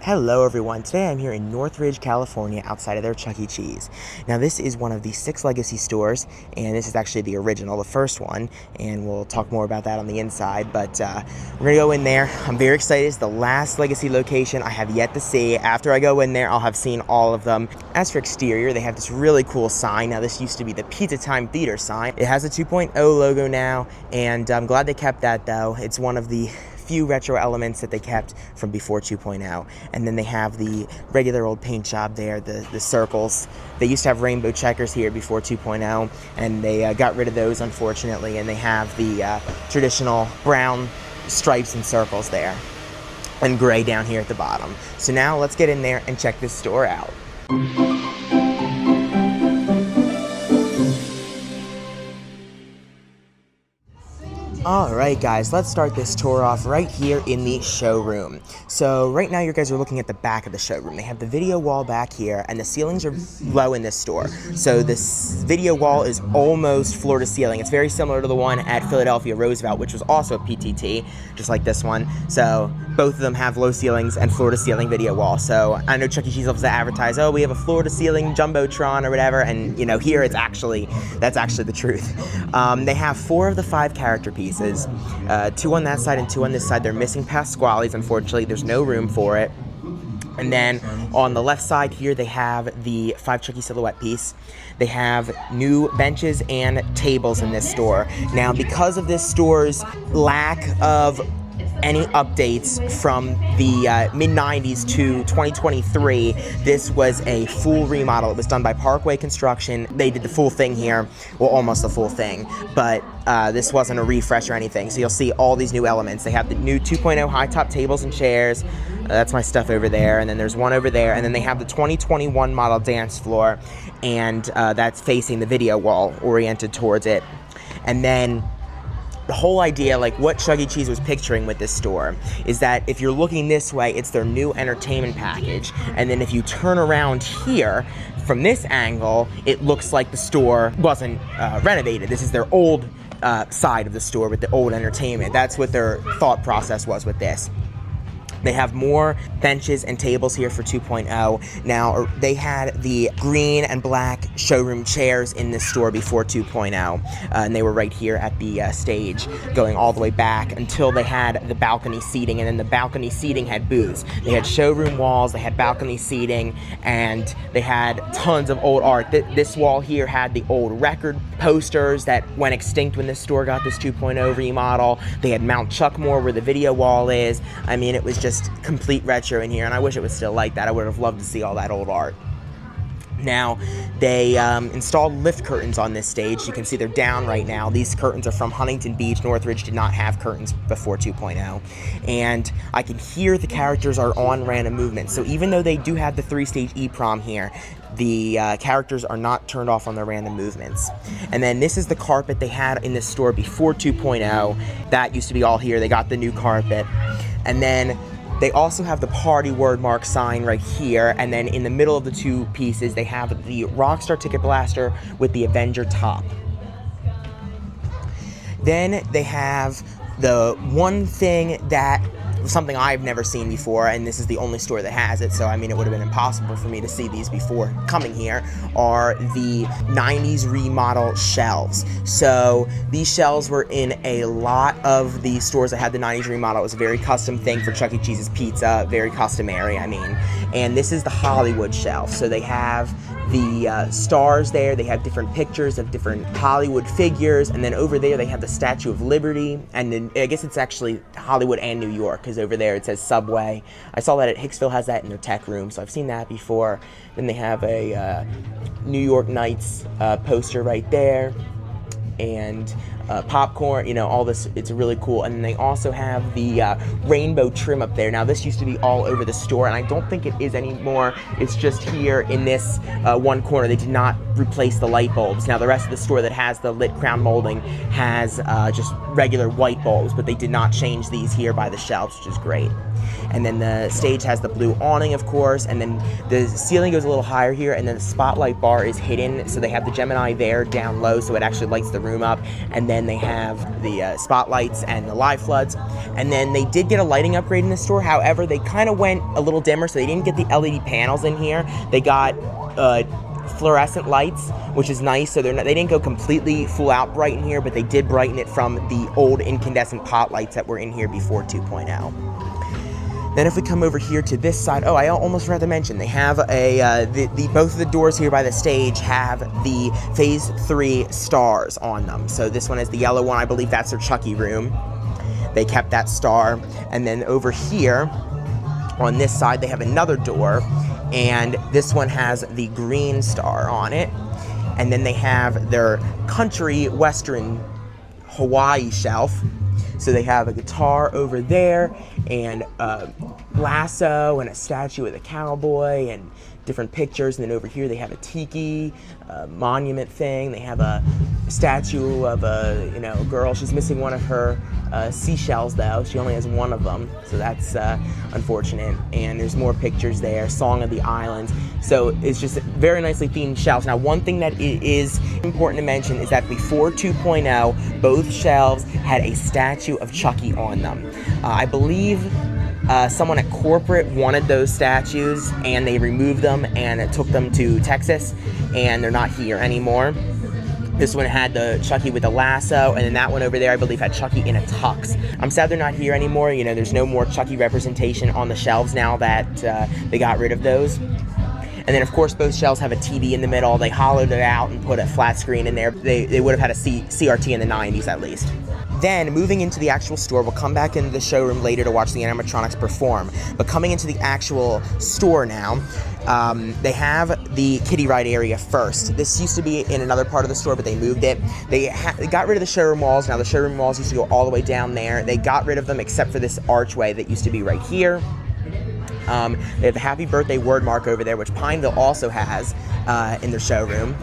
Hello everyone, today I'm here in Northridge, California, outside of their Chuck E. Cheese. Now this is one of the 6 legacy stores, and this is actually the original, the first one, and we'll talk more about that on the inside, but we're gonna go in there. I'm very excited. It's the last legacy location I have yet to see. After I go in there, I'll have seen all of them. As for exterior, they have this really cool sign. Now this used to be the Pizza Time Theater sign. It has a 2.0 logo now, and I'm glad they kept that though. It's one of the few retro elements that they kept from before 2.0. And then they have the regular old paint job there, the circles. They used to have rainbow checkers here before 2.0, and they got rid of those unfortunately, and they have the traditional brown stripes and circles there, and gray down here at the bottom. So now let's get in there and check this store out. Alright guys, let's start this tour off right here in the showroom. So right now you guys are looking at the back of the showroom. They have the video wall back here, and the ceilings are low in this store. So this video wall is almost floor to ceiling. It's very similar to the one at Philadelphia Roosevelt, which was also a PTT, just like this one. So both of them have low ceilings and floor to ceiling video wall. So I know Chuck E. Cheese loves to advertise, oh, we have a floor to ceiling Jumbotron or whatever, and you know, here that's actually the truth. They have 4 of the 5 character pieces. 2 on that side and 2 on this side. They're missing Pasquale's, unfortunately. There's no room for it. And then on the left side here, they have the 5 Chucky silhouette piece. They have new benches and tables in this store. Now, because of this store's lack of any updates from the mid-90s to 2023, this was a full remodel. It was done by Parkway Construction. They did the full thing here, well, almost the full thing, but this wasn't a refresh or anything. So you'll see all these new elements. They have the new 2.0 high-top tables and chairs. That's my stuff over there, and then there's one over there, and then they have the 2021 model dance floor, and that's facing the video wall, oriented towards it. And then the whole idea, like what Chuck E. Cheese was picturing with this store, is that if you're looking this way, it's their new entertainment package. And then if you turn around here, from this angle, it looks like the store wasn't renovated. This is their old side of the store with the old entertainment. That's what their thought process was with this. They have more benches and tables here for 2.0. Now, they had the green and black showroom chairs in this store before 2.0, and they were right here at the stage, going all the way back until they had the balcony seating, and then the balcony seating had booths. They had showroom walls, they had balcony seating, and they had tons of old art. This wall here had the old record posters that went extinct when this store got this 2.0 remodel. They had Mount Chuckmore where the video wall is. I mean, it was just complete retro in here, and I wish it was still like that. I would have loved to see all that old art. Now, they installed lift curtains on this stage. You can see they're down right now. These curtains are from Huntington Beach. Northridge did not have curtains before 2.0. And I can hear the characters are on random movement. So even though they do have the 3-stage EEPROM here, the characters are not turned off on their random movements. And then this is the carpet they had in this store before 2.0. That used to be all here. They got the new carpet. And then they also have the party word mark sign right here, and then in the middle of the 2 pieces, they have the Rockstar Ticket Blaster with the Avenger top. Then they have the one thing that something I've never seen before, and this is the only store that has it, so I mean it would have been impossible for me to see these before coming here, are the 90s remodel shelves. So these shelves were in a lot of the stores that had the 90s remodel. It was a very custom thing for Chuck E. Cheese's Pizza, very customary, I mean. And this is the Hollywood shelf. So they have the stars there, they have different pictures of different Hollywood figures, and then over there they have the Statue of Liberty, and then I guess it's actually Hollywood and New York, because over there it says Subway. I saw that at Hicksville has that in their tech room, so I've seen that before. Then they have a New York Knights poster right there, and popcorn, you know, all this. It's really cool. And then they also have the rainbow trim up there. Now this used to be all over the store, and I don't think it is anymore. It's just here in this one corner. They did not replace the light bulbs. Now the rest of the store that has the lit crown molding has just regular white bulbs, but they did not change these here by the shelves, which is great. And then the stage has the blue awning, of course, and then the ceiling goes a little higher here, and then the spotlight bar is hidden, so they have the Gemini there down low, so it actually lights the room up, and then they have the spotlights and the live floods. And then they did get a lighting upgrade in the store. However, they kind of went a little dimmer, so they didn't get the LED panels in here. They got fluorescent lights, which is nice, so they didn't go completely full out bright in here, but they did brighten it from the old incandescent pot lights that were in here before 2.0. Then if we come over here to this side, oh, I almost forgot to mention, they have both of the doors here by the stage have the Phase 3 stars on them. So this one is the yellow one, I believe that's their Chucky room. They kept that star. And then over here, on this side, they have another door, and this one has the green star on it. And then they have their country western Hawaii shelf. So they have a guitar over there, and a lasso, and a statue with a cowboy, and different pictures. And then over here they have a tiki monument thing. They have a statue of a girl. She's missing one of her seashells though. She only has one of them, so that's unfortunate. And there's more pictures there. Song of the Islands. So it's just very nicely themed shelves. Now, one thing that is important to mention is that before 2.0, both shelves had a statue of Chucky on them. I believe someone at corporate wanted those statues, and they removed them and it took them to Texas, and they're not here anymore. This one had the Chucky with the lasso, and then that one over there, I believe, had Chucky in a tux. I'm sad they're not here anymore. You know, there's no more Chucky representation on the shelves now that they got rid of those. And then, of course, both shelves have a TV in the middle. They hollowed it out and put a flat screen in there. They would have had a CRT in the 90s, at least. Then, moving into the actual store, we'll come back into the showroom later to watch the animatronics perform. But coming into the actual store now, they have the kiddie ride area first. This used to be in another part of the store, but they moved it. They got rid of the showroom walls. Now, the showroom walls used to go all the way down there. They got rid of them except for this archway that used to be right here. They have the Happy Birthday word mark over there, which Pineville also has in their showroom.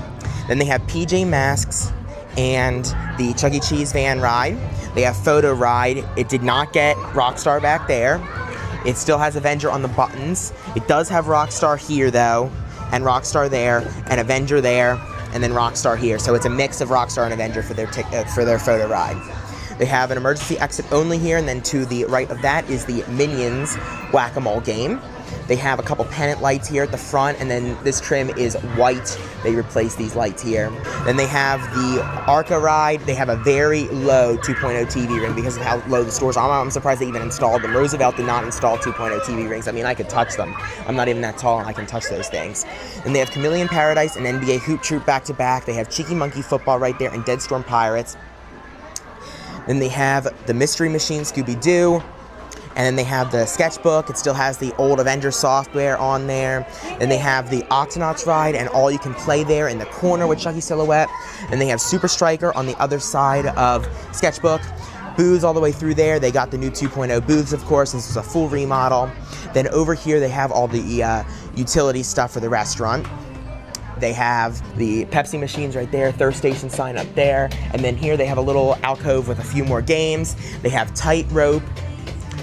Then they have PJ Masks and the Chuck E. Cheese van ride. They have Photo Ride. It did not get Rockstar back there. It still has Avenger on the buttons. It does have Rockstar here, though, and Rockstar there, and Avenger there, and then Rockstar here. So it's a mix of Rockstar and Avenger for their Photo Ride. They have an emergency exit only here, and then to the right of that is the Minions Whack-A-Mole game. They have a couple pennant lights here at the front, and then this trim is white. They replaced these lights here. Then they have the Arca ride. They have a very low 2.0 TV ring because of how low the stores are. I'm surprised they even installed them. Roosevelt did not install 2.0 TV rings. I mean, I could touch them. I'm not even that tall, and I can touch those things. And they have Chameleon Paradise and NBA Hoop Troop back-to-back. They have Cheeky Monkey Football right there and Dead Storm Pirates. Then they have the Mystery Machine Scooby-Doo. And then they have the sketchbook. It still has the old Avenger software on there. Then they have the Octonauts ride and all you can play there in the corner with Chucky Silhouette. And they have Super Striker on the other side of sketchbook. Booths all the way through there. They got the new 2.0 booths, of course. This is a full remodel. Then over here they have all the utility stuff for the restaurant. They have the Pepsi machines right there, Thirst Station sign up there. And then here they have a little alcove with a few more games. They have Tightrope,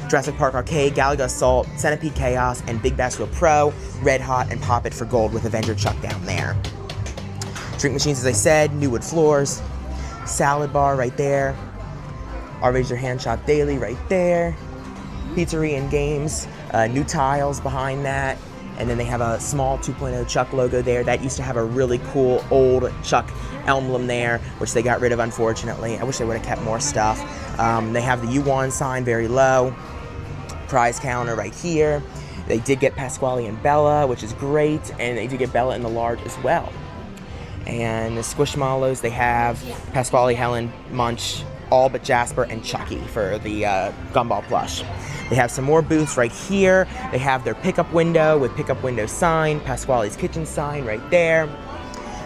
Jurassic Park Arcade, Galaga Assault, Centipede Chaos, and Big Bass Wheel Pro, Red Hot, and Pop It for Gold with Avenger Chuck down there. Drink machines, as I said, new wood floors, salad bar right there, Our Raise Your Hand Shop Daily right there, Pizzeria and Games, new tiles behind that, and then they have a small 2.0 Chuck logo there. That used to have a really cool old Chuck emblem there, which they got rid of, unfortunately. I wish they would have kept more stuff. They have the U1 sign very low. Prize counter right here. They did get Pasquale and Bella, which is great, and they did get Bella in the large as well. And the Squishmallows, they have Pasquale, Helen, Munch, all but Jasper and Chucky for the Gumball plush. They have some more booths right here. They have their pickup window with pickup window sign, Pasquale's Kitchen sign right there.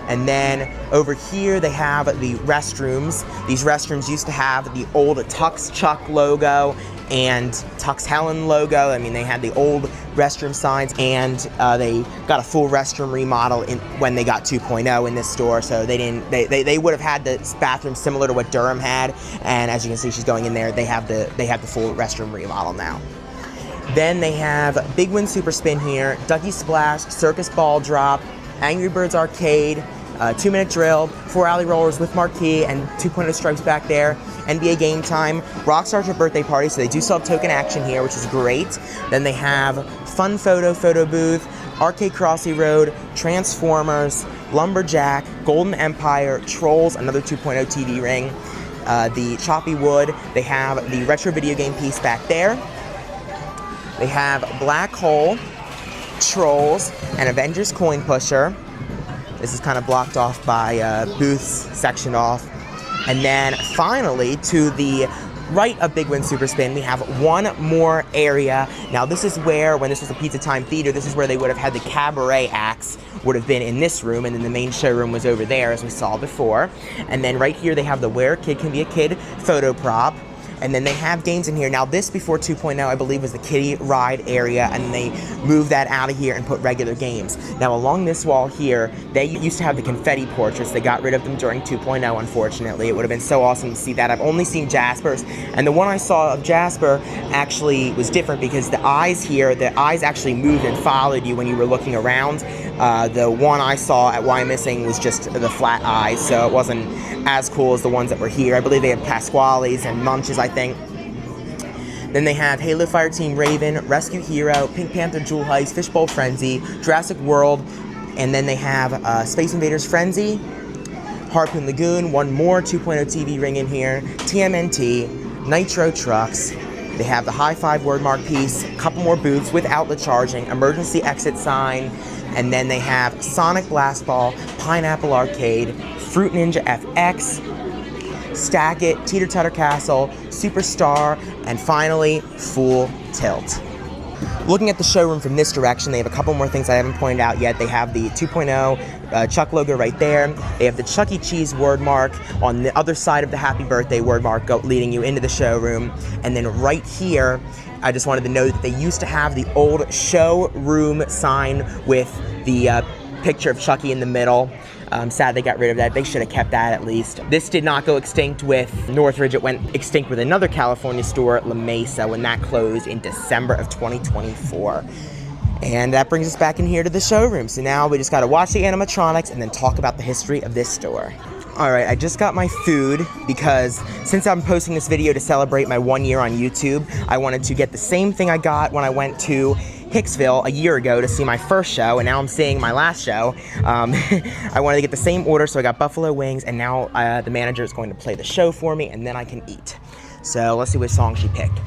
And then over here they have the restrooms. These restrooms used to have the old Tux Chuck logo and Tux Helen logo. I mean, they had the old restroom signs, and they got a full restroom remodel when they got 2.0 in this store. So they would have had the bathroom similar to what Durham had. And as you can see, she's going in there. They have the full restroom remodel now. Then they have Big Win Super Spin here, Ducky Splash, Circus Ball Drop, Angry Birds Arcade, 2-minute drill, 4 alley rollers with marquee, and 2.0 stripes back there. NBA Game Time, Rockstar's birthday party, so they do still have token action here, which is great. Then they have Fun Photo Booth, Arcade Crossy Road, Transformers, Lumberjack, Golden Empire, Trolls, another 2.0 TV ring, the Choppy Wood. They have the retro video game piece back there. They have Black Hole, Trolls, and Avengers Coin Pusher. This is kind of blocked off by booths sectioned off. And then finally, to the right of Big Win Super Spin, we have one more area. Now this is where, when this was a Pizza Time Theater, this is where they would have had the cabaret acts, would have been in this room, and then the main showroom was over there, as we saw before. And then right here they have the Where a Kid Can Be a Kid photo prop. And then they have games in here. Now this, before 2.0, I believe, was the kiddie ride area, and they moved that out of here and put regular games. Now along this wall here, they used to have the confetti portraits. They got rid of them during 2.0, unfortunately. It would have been so awesome to see that. I've only seen Jasper's, and the one I saw of Jasper actually was different because the eyes here, the eyes actually moved and followed you when you were looking around. The one I saw at Why Missing was just the flat eyes, so it wasn't as cool as the ones that were here. I believe they had Pasquale's and Munch's, I think. Then they have Halo Fireteam Raven, Rescue Hero, Pink Panther Jewel Heist, Fishbowl Frenzy, Jurassic World, and then they have Space Invaders Frenzy, Harpoon Lagoon, one more 2.0 TV ring in here, TMNT, Nitro Trucks. They have the High Five wordmark piece, a couple more booths with outlet charging, emergency exit sign, and then they have Sonic Blast Ball, Pineapple Arcade, Fruit Ninja FX, Stack It, Teeter Totter Castle, Superstar, and finally, Full Tilt. Looking at the showroom from this direction, they have a couple more things I haven't pointed out yet. They have the 2.0 Chuck logo right there. They have the Chuck E. Cheese word mark on the other side of the Happy Birthday word mark leading you into the showroom. And then right here, I just wanted to note that they used to have the old showroom sign with the picture of Chucky in the middle. I'm sad they got rid of that. They should have kept that at least. This did not go extinct with Northridge. It went extinct with another California store, La Mesa, when that closed in December of 2024. And that brings us back in here to the showroom. So now we just got to watch the animatronics and then talk about the history of this store. Alright, I just got my food because since I'm posting this video to celebrate my 1 year on YouTube, I wanted to get the same thing I got when I went to Hicksville a year ago to see my first show, and now I'm seeing my last show. I wanted to get the same order, so I got buffalo wings, and now the manager is going to play the show for me, and then I can eat. So let's see which song she picked.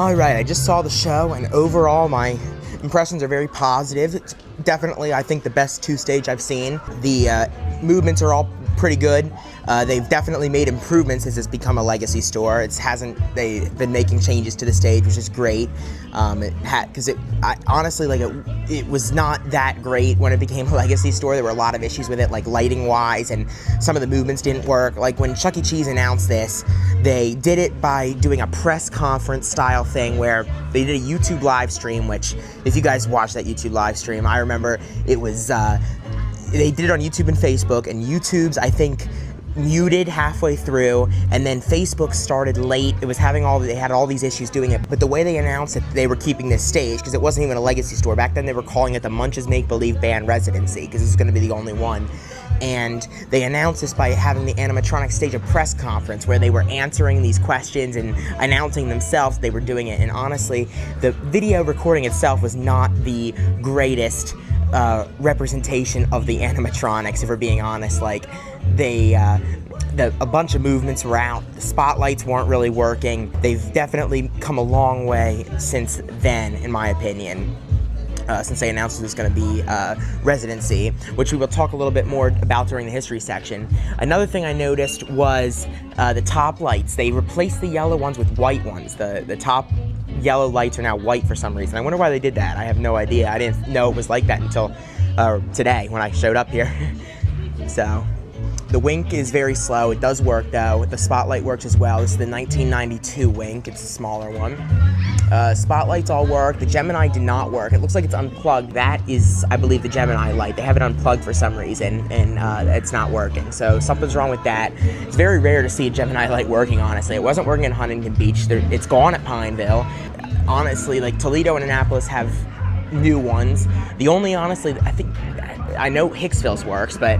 All right, I just saw the show, and overall, my impressions are very positive. It's definitely, I think, the best 2-stage I've seen. The movements are all pretty good. They've definitely made improvements as it's become a legacy store. They've been making changes to the stage, which is great. Honestly, like, it was not that great when it became a legacy store. There were a lot of issues with it, like lighting wise, and some of the movements didn't work. Like when Chuck E. Cheese announced this, they did it by doing a press conference style thing where they did a YouTube live stream, which if you guys watched that YouTube live stream, I remember it was, they did it on YouTube and Facebook, and YouTube's, I think, muted halfway through, and then Facebook started late. They had all these issues doing it, but the way they announced that they were keeping this stage, because it wasn't even a legacy store back then, they were calling it the Munch's Make Believe Band Residency, because this is going to be the only one. And they announced this by having the animatronic stage a press conference where they were answering these questions and announcing themselves they were doing it. And honestly, the video recording itself was not the greatest representation of the animatronics, if we're being honest. Like, a bunch of movements were out, the spotlights weren't really working. They've definitely come a long way since then, in my opinion. Since they announced it was going to be residency, which we will talk a little bit more about during the history section. Another thing I noticed was the top lights. They replaced the yellow ones with white ones. The top yellow lights are now white for some reason. I wonder why they did that. I have no idea. I didn't know it was like that until today when I showed up here. So the wink is very slow. It does work though. The spotlight works as well. This is the 1992 wink. It's a smaller one. Spotlights all work. The Gemini did not work. It looks like it's unplugged. That is, I believe, the Gemini light. They have it unplugged for some reason, and it's not working. So something's wrong with that. It's very rare to see a Gemini light working, honestly. It wasn't working in Huntington Beach. It's gone at Pineville. Honestly, like, Toledo and Annapolis have new ones. The only, honestly, I know Hicksville's works, but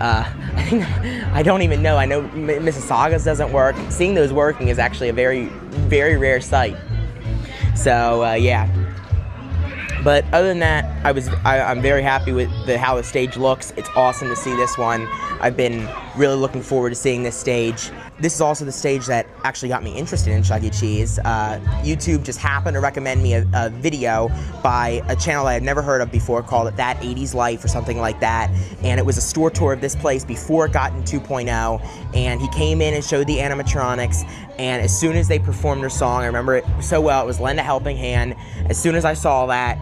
I don't even know. I know Mississauga's doesn't work. Seeing those working is actually a very, very rare sight. So yeah. But other than that, I'm very happy with how the stage looks. It's awesome to see this one. I've been really looking forward to seeing this stage. This is also the stage that actually got me interested in Chuck E. Cheese. YouTube just happened to recommend me a video by a channel I had never heard of before called That 80s Life or something like that. And it was a store tour of this place before it got in 2.0. And he came in and showed the animatronics. And as soon as they performed their song, I remember it so well, it was Lend a Helping Hand. As soon as I saw that,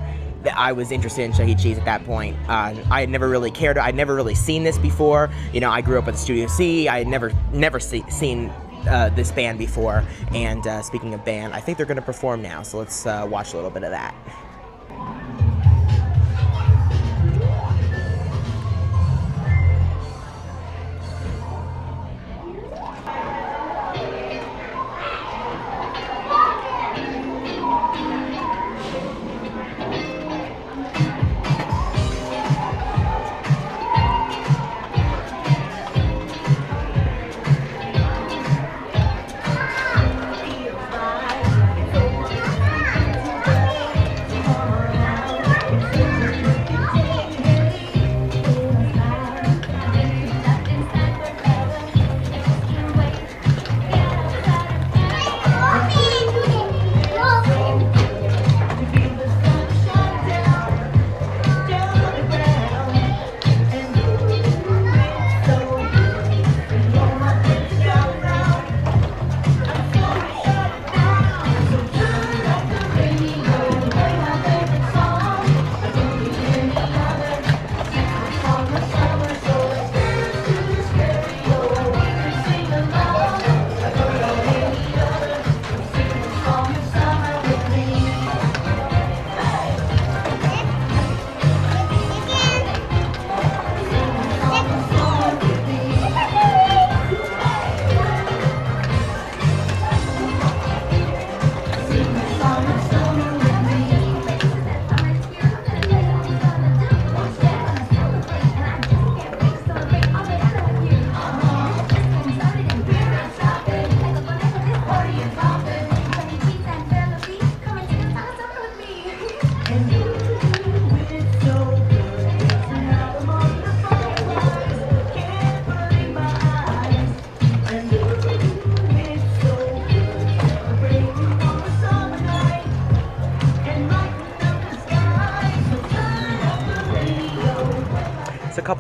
I was interested in Chuck E. Cheese at that point. I had never really cared. I'd never really seen this before. You know, I grew up with Studio C. I had never seen this band before. And speaking of band, I think they're going to perform now. So let's watch a little bit of that.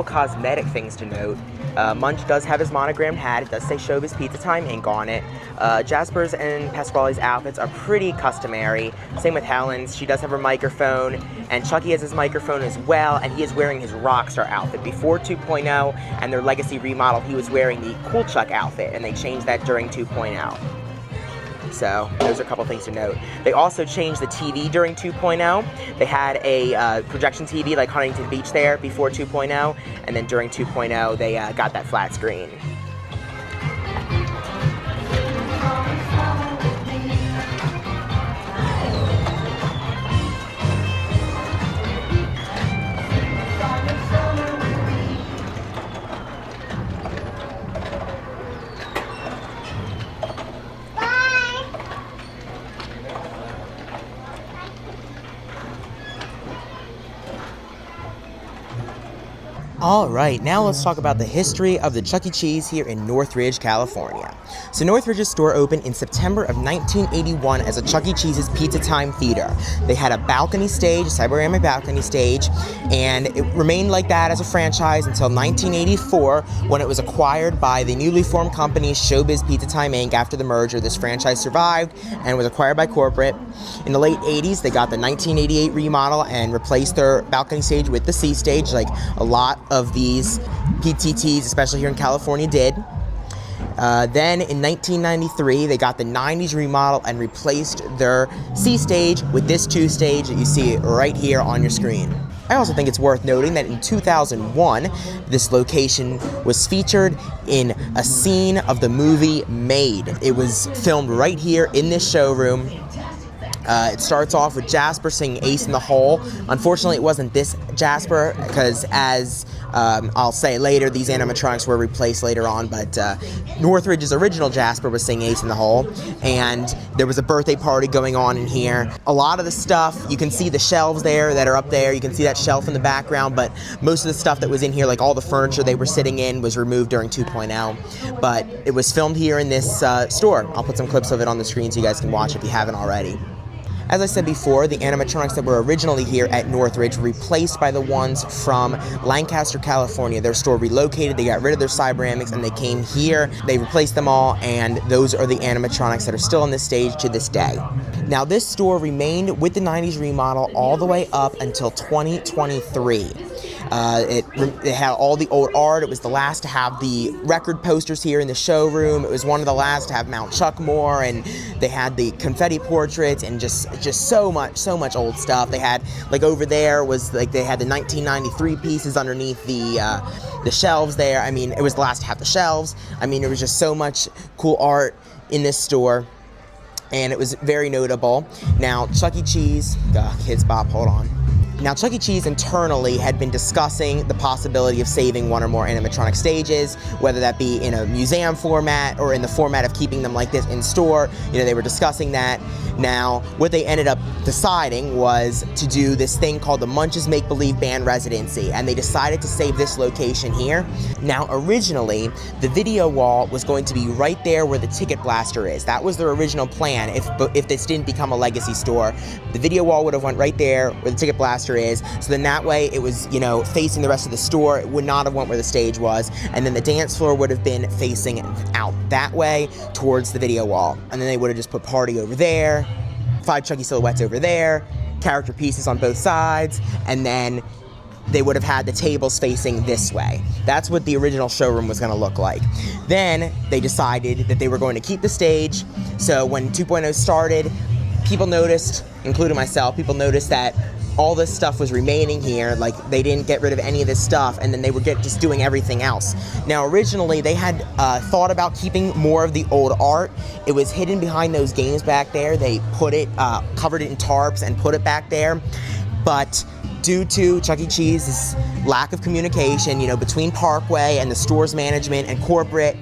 couple cosmetic things to note. Munch does have his monogrammed hat. It does say Showbiz Pizza Time ink on it. Jasper's and Pasquale's outfits are pretty customary. Same with Helen's. She does have her microphone, and Chucky has his microphone as well, and he is wearing his Rockstar outfit. Before 2.0 and their Legacy remodel, he was wearing the Cool Chuck outfit, and they changed that during 2.0. So those are a couple things to note. They also changed the TV during 2.0. They had a projection TV like Huntington Beach there before 2.0, and then during 2.0 they got that flat screen. Alright, now let's talk about the history of the Chuck E. Cheese here in Northridge, California. So Northridge's store opened in September of 1981 as a Chuck E. Cheese's Pizza Time Theater. They had a balcony stage, a cyberamic balcony stage, and it remained like that as a franchise until 1984 when it was acquired by the newly formed company Showbiz Pizza Time Inc. After the merger, this franchise survived and was acquired by corporate. In the late 80s, they got the 1988 remodel and replaced their balcony stage with the C stage, like a lot of these PTTs, especially here in California, did. Then in 1993, they got the 90s remodel and replaced their C stage with this 2 stage that you see right here on your screen. I also think it's worth noting that in 2001, this location was featured in a scene of the movie Made. It was filmed right here in this showroom. It starts off with Jasper singing Ace in the Hole. Unfortunately, it wasn't this Jasper, because as I'll say later, these animatronics were replaced later on, but Northridge's original Jasper was singing Ace in the Hole, and there was a birthday party going on in here. A lot of the stuff, you can see the shelves there that are up there, you can see that shelf in the background, but most of the stuff that was in here, like all the furniture they were sitting in, was removed during 2.0, but it was filmed here in this store. I'll put some clips of it on the screen so you guys can watch if you haven't already. As I said before, the animatronics that were originally here at Northridge were replaced by the ones from Lancaster, California. Their store relocated, they got rid of their cyberamics, and they came here. They replaced them all, and those are the animatronics that are still on this stage to this day. Now, this store remained with the 90s remodel all the way up until 2023. It had all the old art. It was the last to have the record posters here in the showroom. It was one of the last to have Mount Chuckmore, and they had the confetti portraits and just so much old stuff. They had, like, over there was like they had the 1993 pieces underneath the shelves there. I mean, it was the last to have the shelves. I mean, there was just so much cool art in this store, and it was very notable. Now, Chuck E. Cheese, Kids Bop, hold on. Now, Chuck E. Cheese internally had been discussing the possibility of saving one or more animatronic stages, whether that be in a museum format or in the format of keeping them like this in store. You know, they were discussing that. Now, what they ended up deciding was to do this thing called the Munch's Make-Believe Band Residency, and they decided to save this location here. Now, originally, the video wall was going to be right there where the ticket blaster is. That was their original plan if this didn't become a legacy store. The video wall would have went right there where the ticket blaster is, so then that way it was, you know, facing the rest of the store. It would not have went where the stage was, and then the dance floor would have been facing out that way towards the video wall, and then they would have just put Party over there, 5 Chucky silhouettes over there, character pieces on both sides, and then they would have had the tables facing this way. That's what the original showroom was going to look like. Then they decided that they were going to keep the stage, so when 2.0 started, people noticed, including myself, people noticed that all this stuff was remaining here, like they didn't get rid of any of this stuff, and then they were just doing everything else. Now, originally, they had thought about keeping more of the old art. It was hidden behind those games back there. They put it, covered it in tarps and put it back there, but due to Chuck E. Cheese's lack of communication, you know, between Parkway and the store's management and corporate,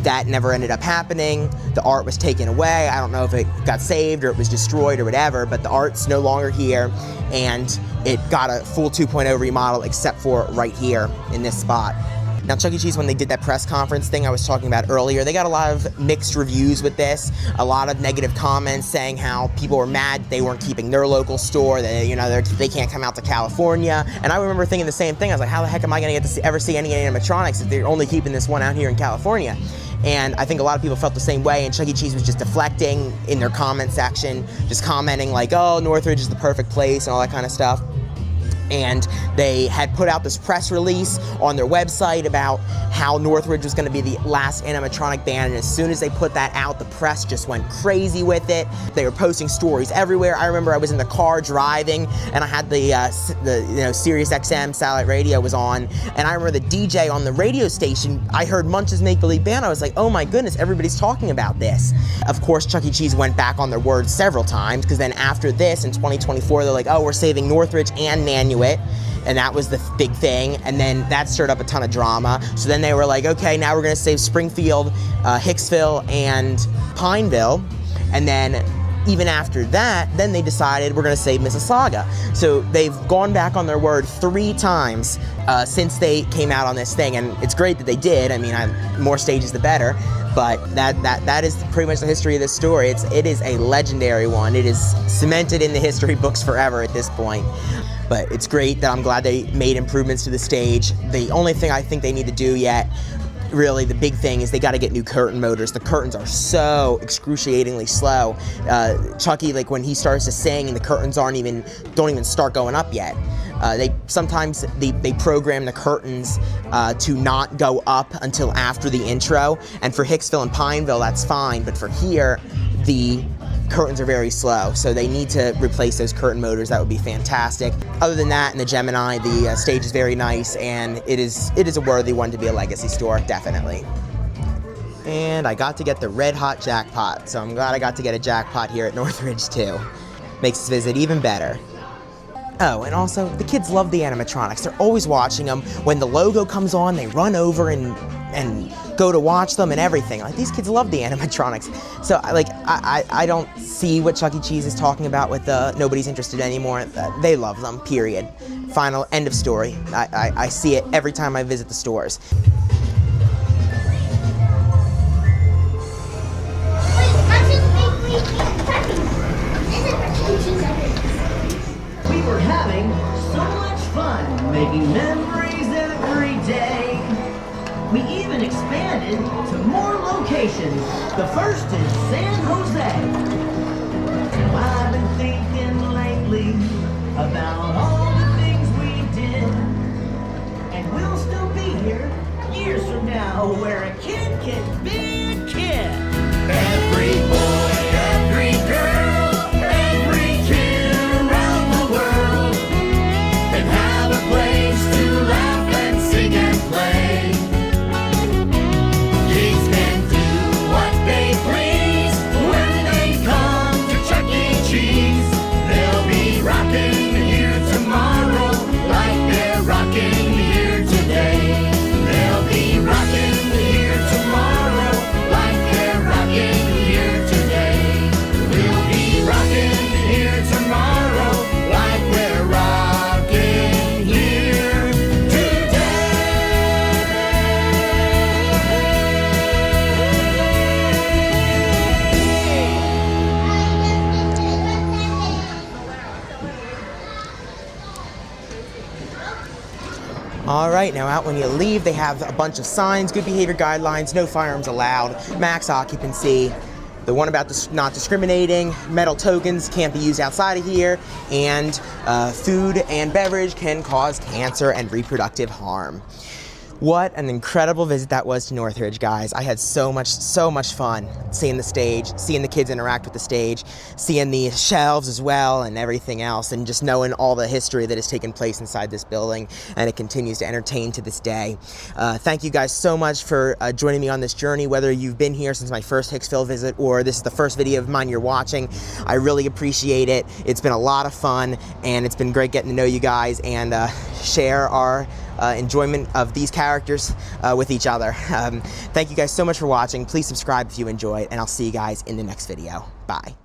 that never ended up happening. The art was taken away. I don't know if it got saved or it was destroyed or whatever, but the art's no longer here, and it got a full 2.0 remodel except for right here in this spot. Now, Chuck E. Cheese, when they did that press conference thing I was talking about earlier, they got a lot of mixed reviews with this, a lot of negative comments saying how people were mad they weren't keeping their local store, that, you know, they can't come out to California. And I remember thinking the same thing. I was like, how the heck am I going to get to ever see any animatronics if they're only keeping this one out here in California? And I think a lot of people felt the same way, and Chuck E. Cheese was just deflecting in their comment section, just commenting like, oh, Northridge is the perfect place and all that kind of stuff. And they had put out this press release on their website about how Northridge was going to be the last animatronic band, and as soon as they put that out, the press just went crazy with it. They were posting stories everywhere. I remember I was in the car driving, and I had the Sirius XM satellite radio was on, and I remember the DJ on the radio station, I heard Munch's Make Believe Band. I was like, oh my goodness, everybody's talking about this. Of course, Chuck E. Cheese went back on their word several times, because then after this, in 2024, they're like, oh, we're saving Northridge and Nanuet. And that was the big thing, and then that stirred up a ton of drama. So then they were like, okay, now we're gonna save Springfield, Hicksville, and Pineville, and then even after that, then they decided we're gonna save Mississauga. So they've gone back on their word 3 times since they came out on this thing, and it's great that they did. I mean, more stages the better, but that is pretty much the history of this story. It is a legendary one. It is cemented in the history books forever at this point. But it's great that I'm glad they made improvements to the stage. The only thing I think they need to do yet, really the big thing, is they got to get new curtain motors. The curtains are so excruciatingly slow. Chucky, like when he starts to sing and the curtains don't even start going up yet. Sometimes they program the curtains to not go up until after the intro, and for Hicksville and Pineville that's fine, but for here the curtains are very slow, so they need to replace those curtain motors. That would be fantastic. Other than that, in the Gemini, the stage is very nice, and it is a worthy one to be a legacy store, definitely. And I got to get the red hot jackpot, so I'm glad I got to get a jackpot here at Northridge too. Makes this visit even better. Oh, and also, the kids love the animatronics. They're always watching them. When the logo comes on, they run over and go to watch them and everything. Like, these kids love the animatronics. So, like, I don't see what Chuck E. Cheese is talking about with nobody's interested anymore. They love them, period. Final, end of story. I see it every time I visit the stores. We were having so much fun, making memories every day. We even expanded to more locations. The first is San Jose. Now I've been thinking lately about all the things we did, and we'll still be here years from now, where a kid can be a kid. Every boy, every girl, every kid around the world can have a place to laugh and sing and play. Kids can do what they please when they come to Chuck E. Cheese. They'll be rocking here tomorrow like they're rocking here today. They'll be rocking here tomorrow like they're rocking here today. We'll be rocking here tomorrow like we're rocking here today. All right, now out when you leave, they have a bunch of signs, good behavior guidelines, no firearms allowed, max occupancy, the one about not discriminating, metal tokens can't be used outside of here, and food and beverage can cause cancer and reproductive harm. What an incredible visit that was to Northridge, guys. I had so much fun seeing the stage, seeing the kids interact with the stage, seeing the shelves as well and everything else, and just knowing all the history that has taken place inside this building, and it continues to entertain to this day. Thank you guys so much for joining me on this journey, whether you've been here since my first Hicksville visit or this is the first video of mine you're watching. I really appreciate it. It's been a lot of fun, and it's been great getting to know you guys and share our enjoyment of these characters with each other. Thank you guys so much for watching. Please subscribe if you enjoyed, and I'll see you guys in the next video. Bye.